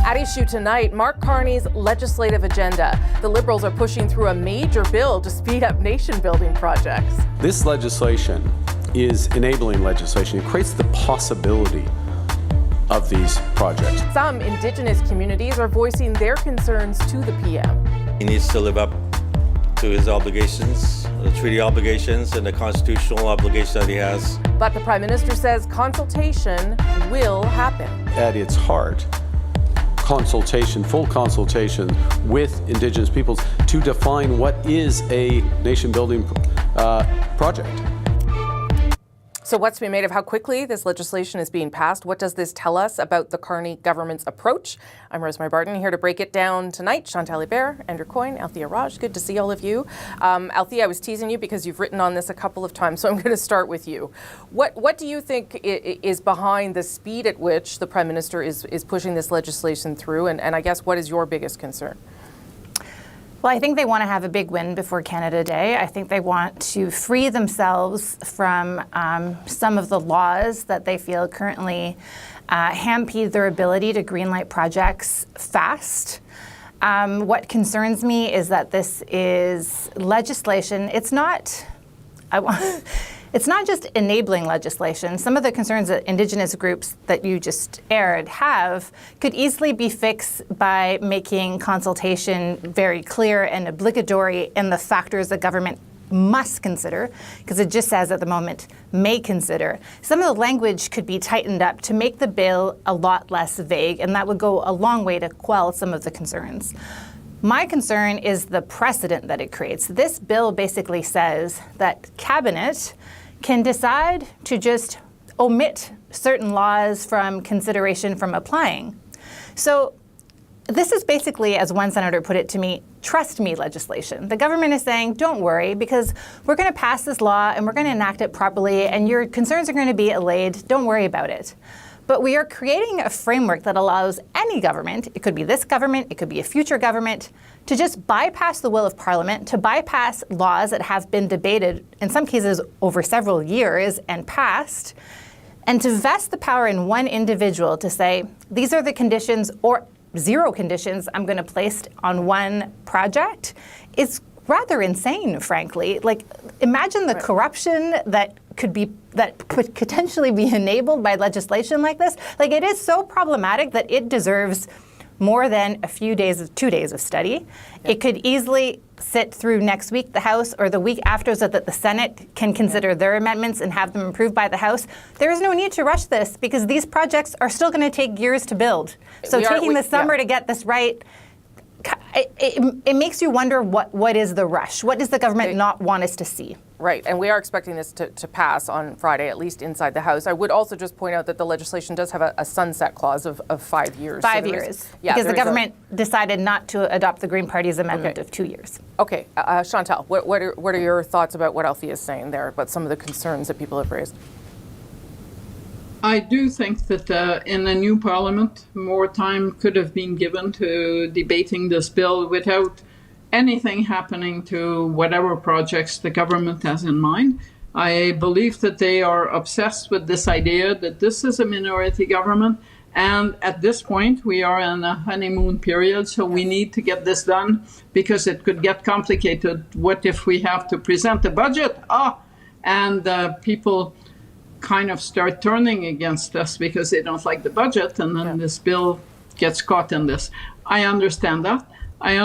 At issue tonight, Mark Carney's legislative agenda. The Liberals are pushing through a major bill to speed up nation-building projects. This legislation is enabling legislation. It creates the possibility of these projects. Some Indigenous communities are voicing their concerns to the PM. He needs to live up to his obligations, the treaty obligations and the constitutional obligation that he has. But the Prime Minister says consultation will happen. At its heart, consultation, full consultation with Indigenous peoples to define what is a nation-building project. So what's been made of how quickly this legislation is being passed? What does this tell us about the Carney government's approach? I'm Rosemary Barton, here to break it down tonight. Chantal Hébert, Andrew Coyne, Althea Raj, good to see all of you. Althea, I was teasing you because you've written on this a couple of times, so I'm going to start with you. What do you think is behind the speed at which the Prime Minister is pushing this legislation through? And I guess, what is your biggest concern? Well, I think they want to have a big win before Canada Day. I think they want to free themselves from some of the laws that they feel currently impede their ability to greenlight projects fast. What concerns me is that this is legislation. It's not just enabling legislation. Some of the concerns that Indigenous groups that you just aired have could easily be fixed by making consultation very clear and obligatory in the factors the government must consider, because it just says at the moment, may consider. Some of the language could be tightened up to make the bill a lot less vague, and that would go a long way to quell some of the concerns. My concern is the precedent that it creates. This bill basically says that Cabinet can decide to just omit certain laws from consideration from applying. So this is basically, as one senator put it to me, trust me legislation. The government is saying, don't worry, because we're going to pass this law and we're going to enact it properly and your concerns are going to be allayed. Don't worry about it. But we are creating a framework that allows any government, it could be this government, it could be a future government, to just bypass the will of Parliament, to bypass laws that have been debated, in some cases over several years and passed, and to vest the power in one individual to say, these are the conditions or zero conditions I'm going to place on one project. It's rather insane, frankly. Like, imagine the corruption that could potentially be enabled by legislation like this. Like, it is so problematic that it deserves more than 2 days of study. Yep. It could easily sit through next week, the House, or the week after, so that the Senate can consider their amendments and have them approved by the House. There is no need to rush this because these projects are still going to take years to build. So taking the summer to get this right, it makes you wonder what is the rush? What does the government not want us to see? Right, and we are expecting this to pass on Friday, at least inside the House. I would also just point out that the legislation does have a sunset clause of 5 years. 5 years, because the government decided not to adopt the Green Party's amendment of 2 years. Okay, Chantal, what are your thoughts about what Althea is saying there, about some of the concerns that people have raised? I do think that in a new Parliament, more time could have been given to debating this bill without anything happening to whatever projects the government has in mind. I believe that they are obsessed with this idea that this is a minority government, and at this point we are in a honeymoon period, so we need to get this done because it could get complicated. What if we have to present the budget? And people kind of start turning against us because they don't like the budget, and then this bill gets caught in this. I understand that. I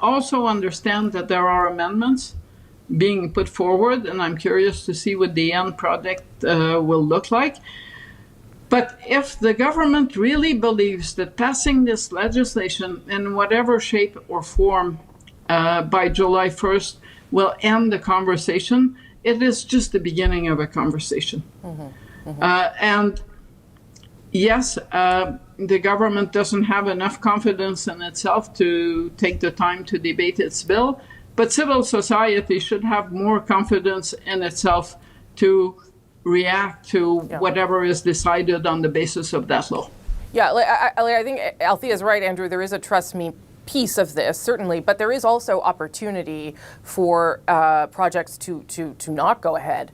also understand that there are amendments being put forward, and I'm curious to see what the end product will look like. But if the government really believes that passing this legislation in whatever shape or form by July 1st will end the conversation, it is just the beginning of a conversation. And yes, the government doesn't have enough confidence in itself to take the time to debate its bill, but civil society should have more confidence in itself to react to whatever is decided on the basis of that law. Yeah, I think Althea is right, Andrew. There is a trust me piece of this, certainly, but there is also opportunity for projects to not go ahead,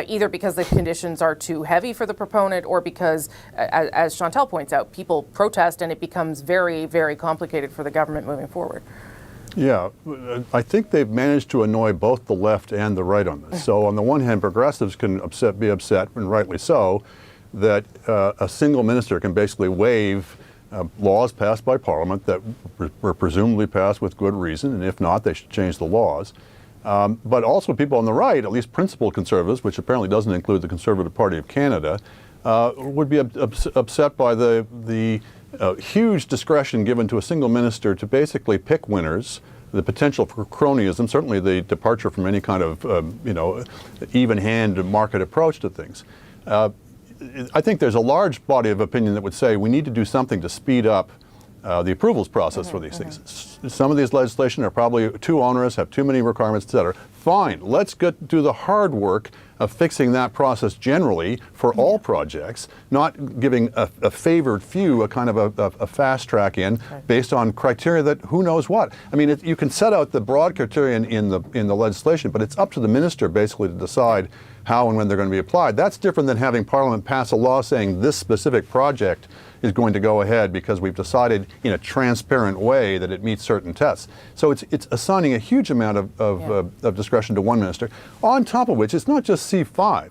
either because the conditions are too heavy for the proponent or because, as Chantal points out, people protest and it becomes very, very complicated for the government moving forward. Yeah, I think they've managed to annoy both the left and the right on this. So on the one hand, progressives can be upset, and rightly so, that a single minister can basically waive laws passed by Parliament that were presumably passed with good reason, and if not, they should change the laws. But also people on the right, at least principled conservatives, which apparently doesn't include the Conservative Party of Canada, would be upset by the huge discretion given to a single minister to basically pick winners, the potential for cronyism, certainly the departure from any kind of even-hand market approach to things. I think there's a large body of opinion that would say we need to do something to speed up the approvals process for these things. Some of these legislation are probably too onerous, have too many requirements, et cetera. Fine, let's do the hard work of fixing that process generally for all projects, not giving a favored few a kind of a fast track in based on criteria that who knows what. I mean, you can set out the broad criterion in the legislation, but it's up to the minister basically to decide how and when they're going to be applied. That's different than having Parliament pass a law saying this specific project is going to go ahead because we've decided in a transparent way that it meets certain tests. So it's assigning a huge amount of discretion to one minister. On top of which, it's not just C5.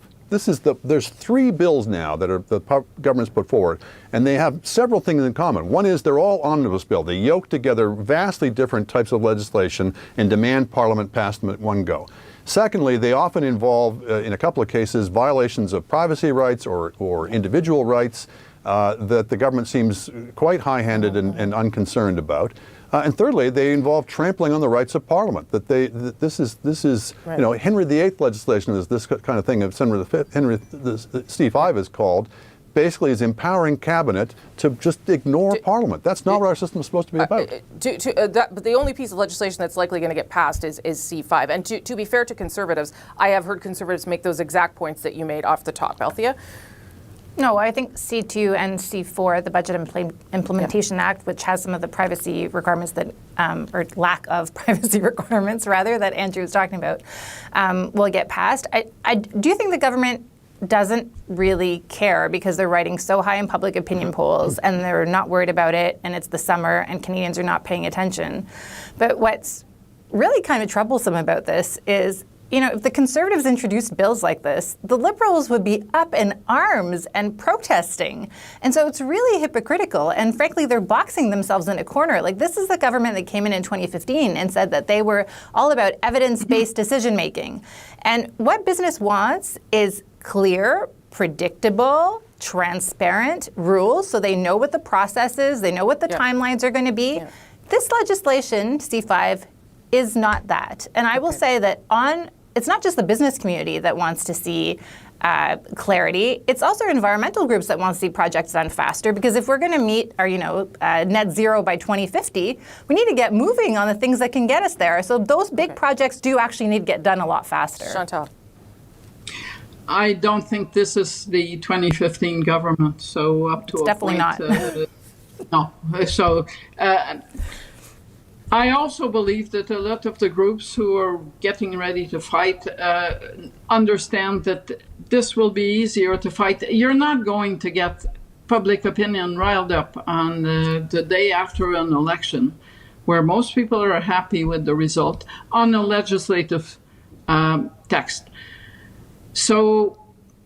There's 3 bills now that the government's put forward, and they have several things in common. One is they're all omnibus bill. They yoke together vastly different types of legislation and demand Parliament pass them at one go. Secondly, they often involve, in a couple of cases, violations of privacy rights or individual rights that the government seems quite high-handed and unconcerned about. And thirdly, they involve trampling on the rights of Parliament. This is right. Henry VIII legislation is this kind of thing. Henry C5 is called. Basically is empowering cabinet to just ignore Parliament. That's not what our system is supposed to be about. But the only piece of legislation that's likely going to get passed is C5. And to be fair to conservatives, I have heard conservatives make those exact points that you made off the top. Althea? No, I think C2 and C4, the Budget Implementation Act, which has some of the privacy requirements that, or lack of privacy requirements rather, that Andrew was talking about, will get passed. I do think the government doesn't really care because they're riding so high in public opinion polls and they're not worried about it, and it's the summer and Canadians are not paying attention. But what's really kind of troublesome about this is, if the Conservatives introduced bills like this, the Liberals would be up in arms and protesting. And so it's really hypocritical. And frankly, they're boxing themselves in a corner. Like, this is the government that came in 2015 and said that they were all about evidence-based decision making. And what business wants is clear, predictable, transparent rules so they know what the process is, they know what the timelines are going to be. Yeah. This legislation, C5, is not that. And I will say that it's not just the business community that wants to see clarity. It's also environmental groups that want to see projects done faster, because if we're going to meet our net zero by 2050, we need to get moving on the things that can get us there. So those big projects do actually need to get done a lot faster. Chantal? I don't think this is the 2015 government, so up to it's a definitely point, not. No. So I also believe that a lot of the groups who are getting ready to fight understand that this will be easier to fight. You're not going to get public opinion riled up on the day after an election, where most people are happy with the result, on a legislative text. So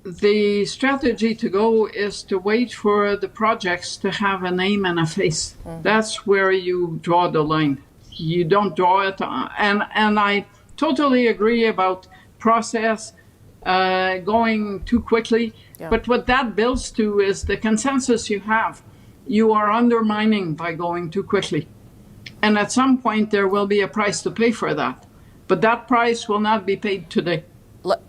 the strategy to go is to wait for the projects to have a name and a face. Mm-hmm. That's where you draw the line. You don't draw it. And I totally agree about process going too quickly. Yeah. But what that builds to is the consensus you have. You are undermining by going too quickly. And at some point, there will be a price to pay for that. But that price will not be paid today.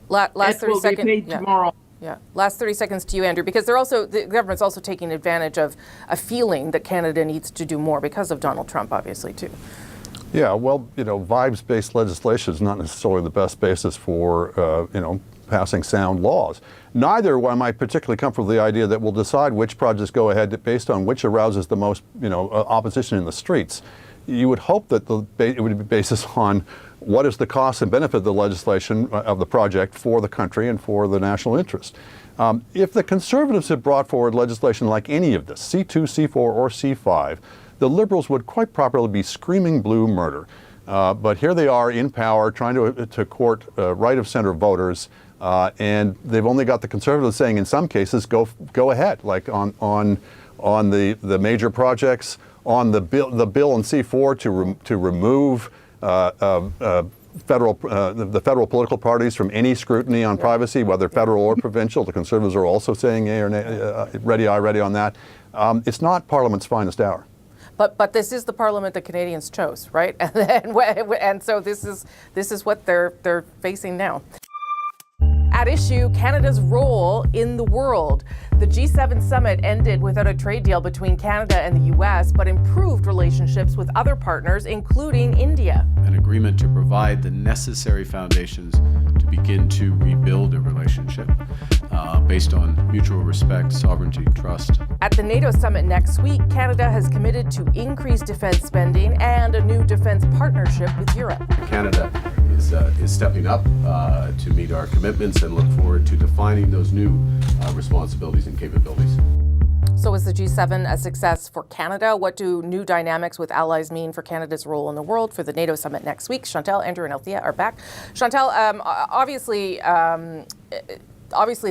Last 30 seconds. It will be paid tomorrow. Yeah. Last 30 seconds to you, Andrew, because the government's also taking advantage of a feeling that Canada needs to do more because of Donald Trump, obviously, too. Yeah, well, vibes-based legislation is not necessarily the best basis for, passing sound laws. Neither am I particularly comfortable with the idea that we'll decide which projects go ahead based on which arouses the most, opposition in the streets. you would hope that it would be basis on what is the cost and benefit of the legislation of the project for the country and for the national interest. If the Conservatives had brought forward legislation like any of this, C2, C4, or C5, the Liberals would quite properly be screaming blue murder. But here they are in power trying to court right-of-center voters, and they've only got the Conservatives saying in some cases, go ahead, like on the major projects, on the bill in C4 to remove the federal political parties from any scrutiny on privacy, whether federal or provincial. The Conservatives are also saying yea or nay, ready on that. It's not Parliament's finest hour. But this is the Parliament that Canadians chose, right? And so this is what they're facing now. At issue, Canada's role in the world. The G7 summit ended without a trade deal between Canada and the U.S., but improved relationships with other partners, including India. An agreement to provide the necessary foundations to begin to rebuild a relationship based on mutual respect, sovereignty, trust. At the NATO summit next week, Canada has committed to increase defense spending and a new defense partnership with Europe. Canada is stepping up to meet our commitments and look forward to defining those new responsibilities and capabilities. So is the G7 a success for Canada? What do new dynamics with allies mean for Canada's role in the world? For the NATO summit next week, Chantal, Andrew, and Althea are back. Chantal, obviously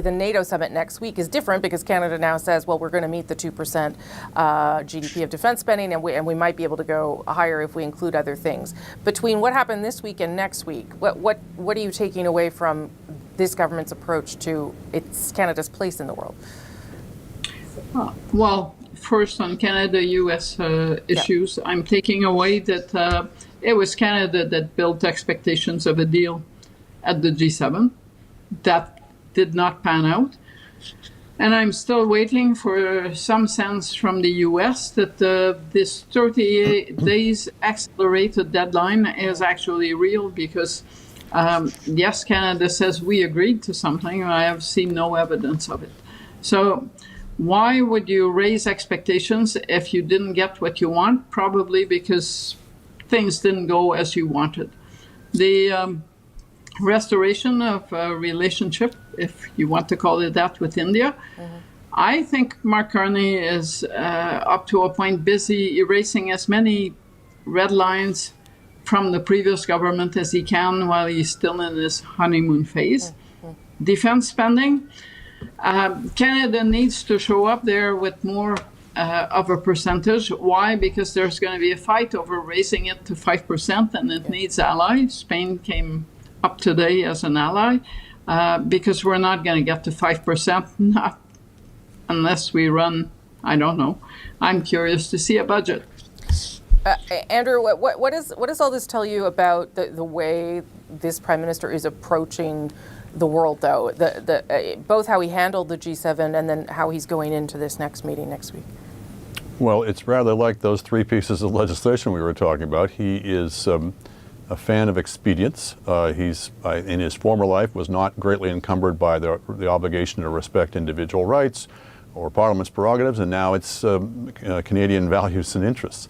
the NATO summit next week is different because Canada now says, well, we're going to meet the 2% GDP of defense spending, and we might be able to go higher if we include other things. Between what happened this week and next week, what are you taking away from this government's approach to Canada's place in the world? Well, first on Canada-US issues, I'm taking away that it was Canada that built expectations of a deal at the G7. That did not pan out. And I'm still waiting for some sense from the US that this 38 days accelerated deadline is actually real because, yes, Canada says we agreed to something. I have seen no evidence of it. So why would you raise expectations if you didn't get what you want? Probably because things didn't go as you wanted. The restoration of a relationship, if you want to call it that, with India. Mm-hmm. I think Mark Carney is up to a point busy erasing as many red lines from the previous government as he can while he's still in his honeymoon phase. Mm-hmm. Defense spending, Canada needs to show up there with more of a percentage. Why? Because there's going to be a fight over raising it to 5%, and it needs allies. Spain came up today as an ally, because we're not going to get to 5%, not unless we run, I don't know. I'm curious to see a budget. Andrew, what does all this tell you about the way this Prime Minister is approaching the world, though? Both how he handled the G7 and then how he's going into this next meeting next week. Well, it's rather like those three pieces of legislation we were talking about. He is a fan of expedience. He's in his former life was not greatly encumbered by the obligation to respect individual rights or Parliament's prerogatives, and now it's Canadian values and interests.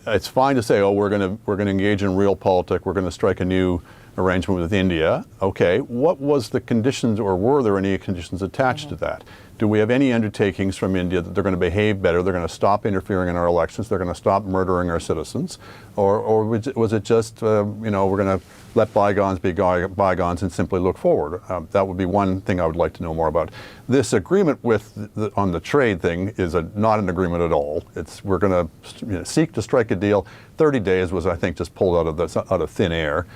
It's fine to say, oh, we're going to engage in real politics. We're going to strike a new arrangement with India. Okay, what was the conditions, or were there any conditions attached to that? Do we have any undertakings from India that they're going to behave better, they're going to stop interfering in our elections, they're going to stop murdering our citizens? Or was it just, we're going to let bygones be bygones and simply look forward? That would be one thing I would like to know more about. This agreement on the trade thing is not an agreement at all. We're going to seek to strike a deal. 30 days was, I think, just pulled out of thin air.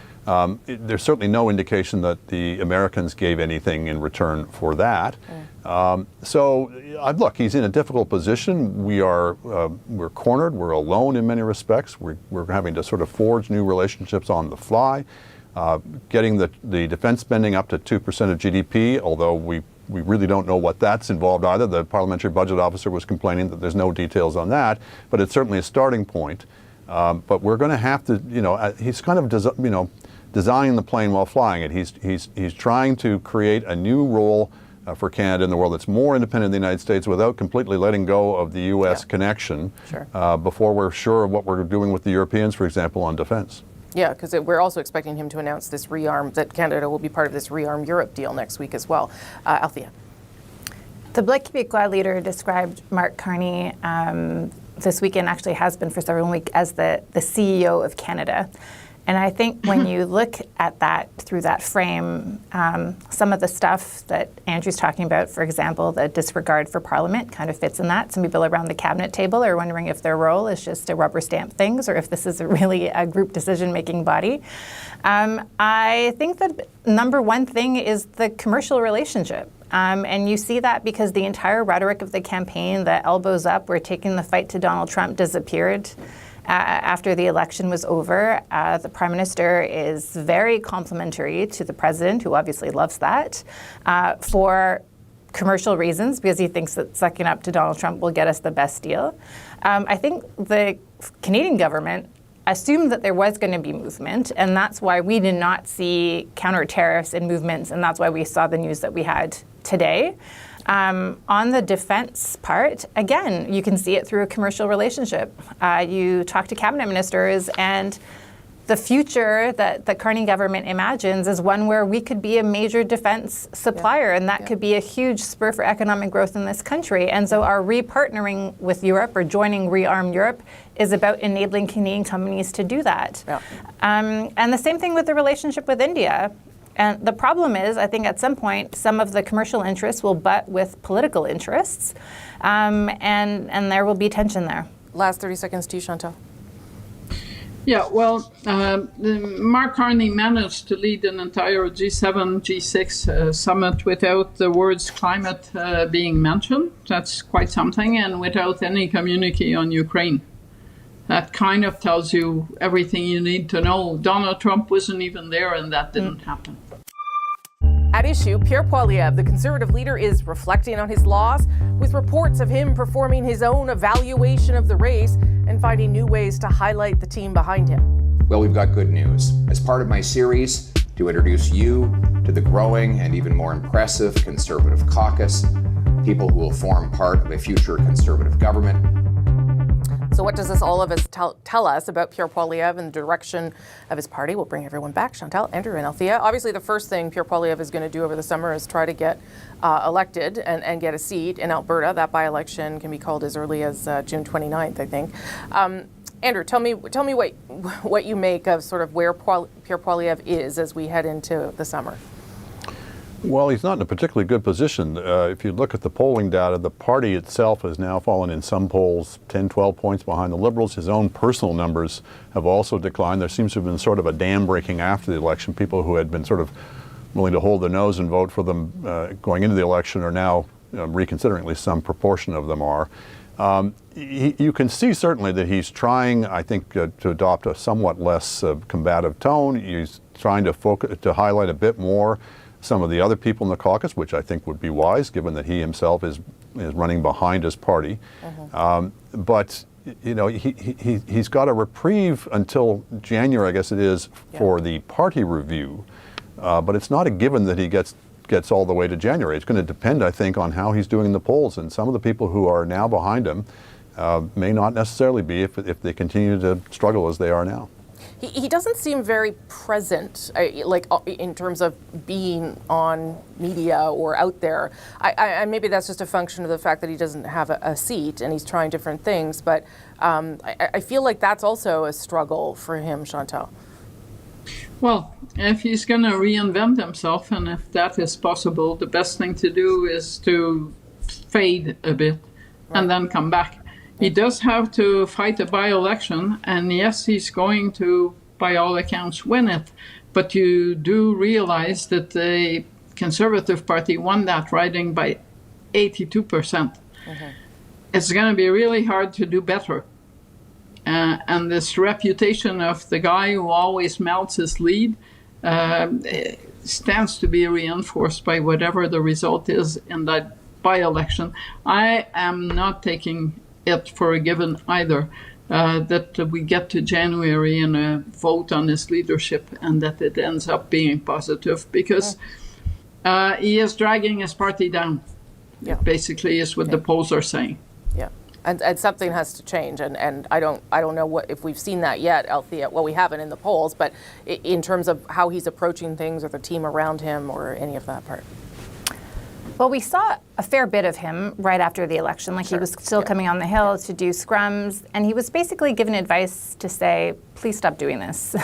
There's certainly no indication that the Americans gave anything in return for that. Look, he's in a difficult position. We're cornered. We're alone in many respects. We're having to sort of forge new relationships on the fly. Getting the defense spending up to 2% of GDP, although we really don't know what that's involved either. The parliamentary budget officer was complaining that there's no details on that, but it's certainly a starting point. But we're going to have to, he's kind of designing the plane while flying it. He's trying to create a new role for Canada in the world that's more independent of the United States without completely letting go of the U.S. connection before we're sure of what we're doing with the Europeans, for example, on defense. Yeah, because we're also expecting him to announce this that Canada will be part of this Rearm Europe deal next week as well. Althea. The Bloc Québécois leader described Mark Carney this weekend, actually has been for several weeks, as the CEO of Canada. And I think when you look at that through that frame, some of the stuff that Andrew's talking about, for example, the disregard for Parliament kind of fits in that. Some people around the cabinet table are wondering if their role is just to rubber stamp things or if this is really a group decision-making body. I think that number one thing is the commercial relationship. And you see that because the entire rhetoric of the campaign, the elbows up, we're taking the fight to Donald Trump, disappeared. After the election was over, the Prime Minister is very complimentary to the President, who obviously loves that, for commercial reasons, because he thinks that sucking up to Donald Trump will get us the best deal. I think the Canadian government assumed that there was going to be movement, and that's why we did not see counter tariffs and movements, and that's why we saw the news that we had today. On the defense part, again, you can see it through a commercial relationship. You talk to cabinet ministers, and the future that the Carney government imagines is one where we could be a major defense supplier, and that could be a huge spur for economic growth in this country. And so our repartnering with Europe or joining Rearm Europe is about enabling Canadian companies to do that. Yeah. And the same thing with the relationship with India. And the problem is, I think at some point, some of the commercial interests will butt with political interests, and there will be tension there. Last 30 seconds to you, Chantal. Yeah, well, Mark Carney managed to lead an entire G7, G6 summit without the words climate being mentioned. That's quite something, and without any communique on Ukraine. That kind of tells you everything you need to know. Donald Trump wasn't even there, and that didn't happen. At issue, Pierre Poilievre, the Conservative leader, is reflecting on his loss, with reports of him performing his own evaluation of the race and finding new ways to highlight the team behind him. Well, we've got good news. As part of my series to introduce you to the growing and even more impressive Conservative caucus, people who will form part of a future Conservative government. So what does this all of us tell us about Pierre Poilievre and the direction of his party? We'll bring everyone back. Chantal, Andrew, and Althea. Obviously, the first thing Pierre Poilievre is going to do over the summer is try to get elected and get a seat in Alberta. That by-election can be called as early as June 29th, I think. Andrew, tell me what you make of sort of where Pierre Poilievre is as we head into the summer. Well, he's not in a particularly good position. If you look at the polling data, the party itself has now fallen in some polls 10, 12 points behind the Liberals. His own personal numbers have also declined. There seems to have been sort of a dam breaking after the election. People who had been sort of willing to hold their nose and vote for them going into the election are now reconsidering, at least some proportion of them are. You can see certainly that he's trying, I think, to adopt a somewhat less combative tone. He's trying to highlight a bit more some of the other people in the caucus, which I think would be wise, given that he himself is running behind his party. But you know, he's got a reprieve until January, I guess it is, for the party review. But it's not a given that he gets all the way to January. It's going to depend, I think, on how he's doing in the polls. And some of the people who are now behind him may not necessarily be if they continue to struggle as they are now. He doesn't seem very present, like in terms of being on media or out there. I maybe that's just a function of the fact that he doesn't have a seat and he's trying different things. But I feel like that's also a struggle for him, Chantal. Well, if he's going to reinvent himself, and if that is possible, the best thing to do is to fade a bit and then come back. He does have to fight a by-election, and yes, he's going to, by all accounts, win it. But you do realize that the Conservative Party won that riding by 82%. It's going to be really hard to do better. And this reputation of the guy who always melts his lead stands to be reinforced by whatever the result is in that by-election. I am not taking it for a given either, that we get to January and a vote on his leadership and that it ends up being positive, because He is dragging his party down. Yeah. Basically, is what the polls are saying. Yeah, and something has to change, and I don't know what if we've seen that yet, Althea. Well, we haven't in the polls, but in terms of how he's approaching things, or the team around him, or any of that part. Well, we saw a fair bit of him right after the election. Like he was still coming on the Hill to do scrums, and he was basically given advice to say, please stop doing this.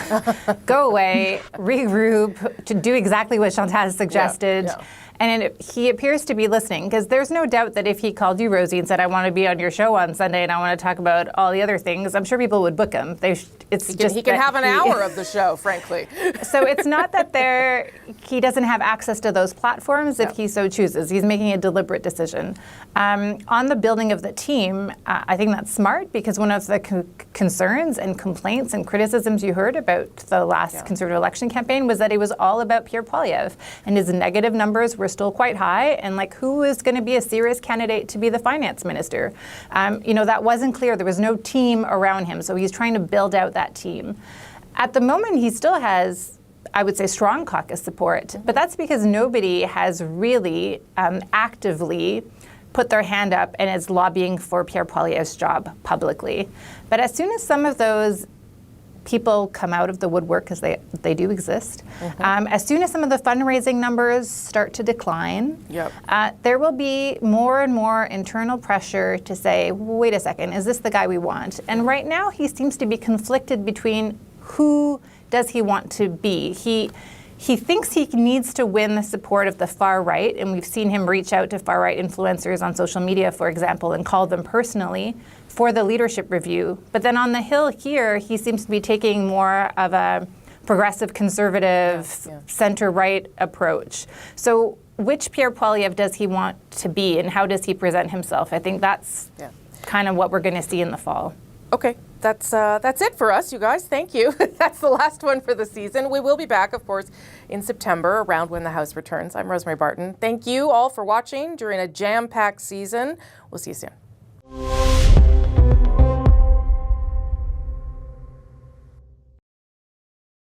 Go away, regroup, to do exactly what Chantal has suggested. Yeah. And he appears to be listening, because there's no doubt that if he called you, Rosie, and said, I want to be on your show on Sunday and I want to talk about all the other things, I'm sure people would book him. He can have an hour of the show, frankly. So it's not that he doesn't have access to those platforms if he so chooses. He's making a deliberate decision. On the building of the team, I think that's smart, because one of the concerns and complaints and criticisms you heard about the last Conservative election campaign was that it was all about Pierre Poilievre, and his negative numbers were still quite high, and like, who is going to be a serious candidate to be the finance minister? That wasn't clear. There was no team around him, so he's trying to build out that team. At the moment, he still has, I would say, strong caucus support, but that's because nobody has really actively put their hand up and is lobbying for Pierre Poilievre's job publicly. But as soon as some of those people come out of the woodwork, because they do exist, as soon as some of the fundraising numbers start to decline, there will be more and more internal pressure to say, wait a second, is this the guy we want? And right now he seems to be conflicted between who does he want to be. He thinks he needs to win the support of the far right, and we've seen him reach out to far right influencers on social media, for example, and call them personally for the leadership review. But then on the Hill here, he seems to be taking more of a progressive, conservative, center-right approach. So which Pierre Poilievre does he want to be, and how does he present himself? I think that's kind of what we're going to see in the fall. Okay, that's it for us, you guys. Thank you. That's the last one for the season. We will be back, of course, in September, around when the House returns. I'm Rosemary Barton. Thank you all for watching during a jam-packed season. We'll see you soon.